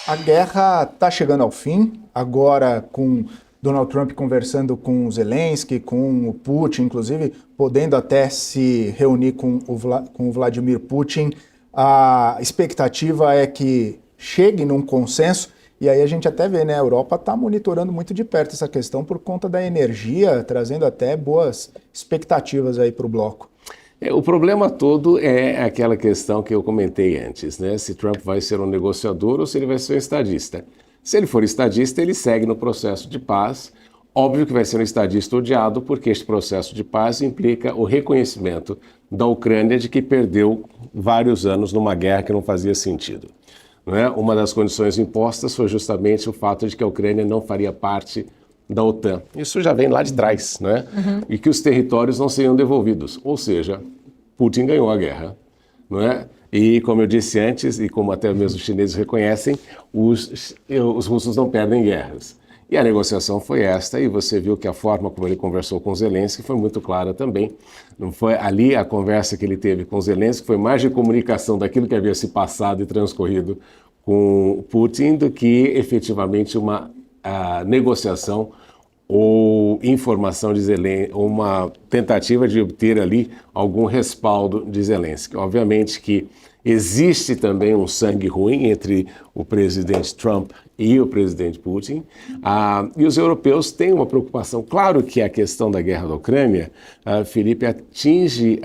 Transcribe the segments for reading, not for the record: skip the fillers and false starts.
A guerra está chegando ao fim, agora com Donald Trump conversando com o Zelensky, com o Putin, inclusive podendo até se reunir com o Vladimir Putin. A expectativa é que chegue num consenso, e aí a gente até vê, né? A Europa está monitorando muito de perto essa questão por conta da energia, trazendo até boas expectativas aí para o bloco. O problema todo é aquela questão que eu comentei antes, né? Se Trump vai ser um negociador ou se ele vai ser um estadista. Se ele for estadista, ele segue no processo de paz. Óbvio que vai ser um estadista odiado, porque este processo de paz implica o reconhecimento da Ucrânia de que perdeu vários anos numa guerra que não fazia sentido. Não é? Uma das condições impostas foi justamente o fato de que a Ucrânia não faria parte da OTAN. Isso já vem lá de trás, né? E que os territórios não seriam devolvidos. Ou seja, Putin ganhou a guerra, não é? E como eu disse antes, e como até mesmo os chineses reconhecem, os russos não perdem guerras. E a negociação foi esta, e você viu que a forma como ele conversou com Zelensky foi muito clara também. Não foi ali a conversa que ele teve com Zelensky, foi mais de comunicação daquilo que havia se passado e transcorrido com Putin do que efetivamente uma negociação ou informação de Zelensky, ou uma tentativa de obter ali algum respaldo de Zelensky. Obviamente que existe também um sangue ruim entre o presidente Trump e o presidente Putin, e os europeus têm uma preocupação. Claro que a questão da guerra da Ucrânia, Felipe, atinge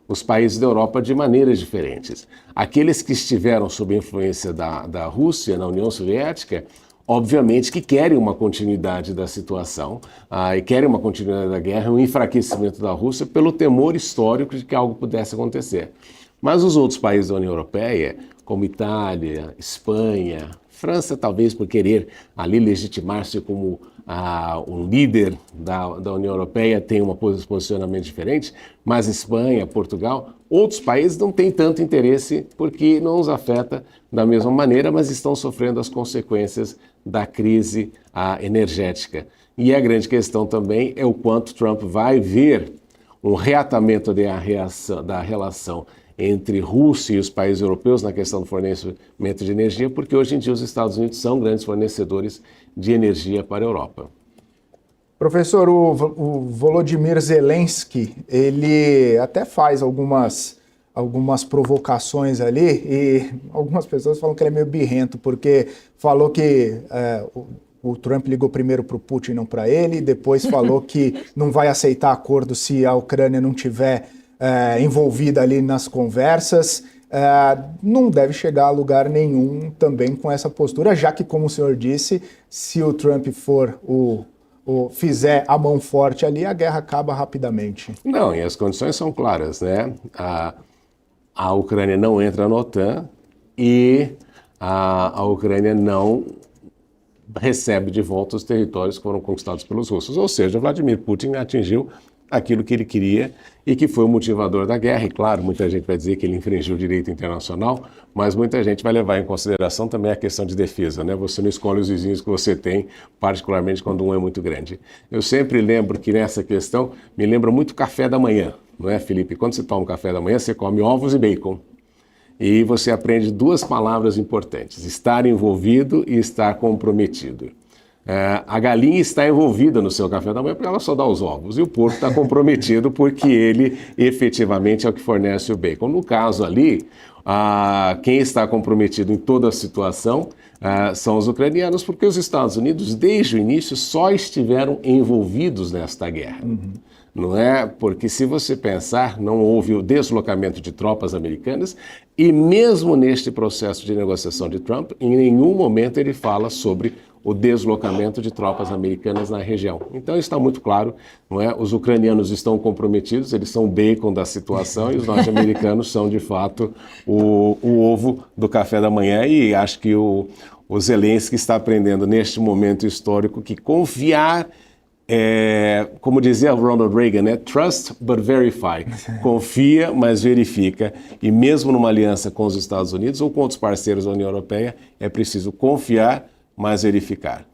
os países da Europa de maneiras diferentes. Aqueles que estiveram sob a influência da Rússia na União Soviética, obviamente que querem uma continuidade da situação e querem uma continuidade da guerra, um enfraquecimento da Rússia pelo temor histórico de que algo pudesse acontecer. Mas os outros países da União Europeia, como Itália, Espanha, França, talvez por querer ali legitimar-se como um líder da União Europeia, tem um posicionamento diferente, mas Espanha, Portugal, outros países não têm tanto interesse porque não os afeta da mesma maneira, mas estão sofrendo as consequências da crise energética. E a grande questão também é o quanto Trump vai ver um reatamento da relação entre Rússia e os países europeus na questão do fornecimento de energia, porque hoje em dia os Estados Unidos são grandes fornecedores de energia para a Europa. Professor, o Volodymyr Zelensky, ele até faz algumas provocações ali, e algumas pessoas falam que ele é meio birrento, porque falou que o Trump ligou primeiro para o Putin, não para ele, depois falou que não vai aceitar acordo se a Ucrânia não tiver envolvida ali nas conversas. Não deve chegar a lugar nenhum também com essa postura, já que, como o senhor disse, se o Trump for fizer a mão forte ali, a guerra acaba rapidamente. Não, e as condições são claras, né? A Ucrânia não entra na OTAN e a Ucrânia não recebe de volta os territórios que foram conquistados pelos russos. Ou seja, Vladimir Putin atingiu aquilo que ele queria e que foi o motivador da guerra. E claro, muita gente vai dizer que ele infringiu o direito internacional, mas muita gente vai levar em consideração também a questão de defesa, né? Você não escolhe os vizinhos que você tem, particularmente quando um é muito grande. Eu sempre lembro que nessa questão, me lembra muito café da manhã, não é, Felipe? Quando você toma um café da manhã, você come ovos e bacon. E você aprende duas palavras importantes: estar envolvido e estar comprometido. A galinha está envolvida no seu café da manhã porque ela só dá os ovos, e o porco está comprometido porque ele efetivamente é o que fornece o bacon. No caso ali, quem está comprometido em toda a situação são os ucranianos, porque os Estados Unidos, desde o início, só estiveram envolvidos nesta guerra. Não é? Porque se você pensar, não houve o deslocamento de tropas americanas e mesmo neste processo de negociação de Trump, em nenhum momento ele fala sobre o deslocamento de tropas americanas na região. Então está muito claro, não é? Os ucranianos estão comprometidos, eles são o bacon da situação e os norte-americanos são de fato o ovo do café da manhã, e acho que o Zelensky está aprendendo neste momento histórico que confiar como dizia Ronald Reagan, né? Trust but verify. Confia, mas verifica. E mesmo numa aliança com os Estados Unidos ou com outros parceiros da União Europeia, é preciso confiar, mas verificar.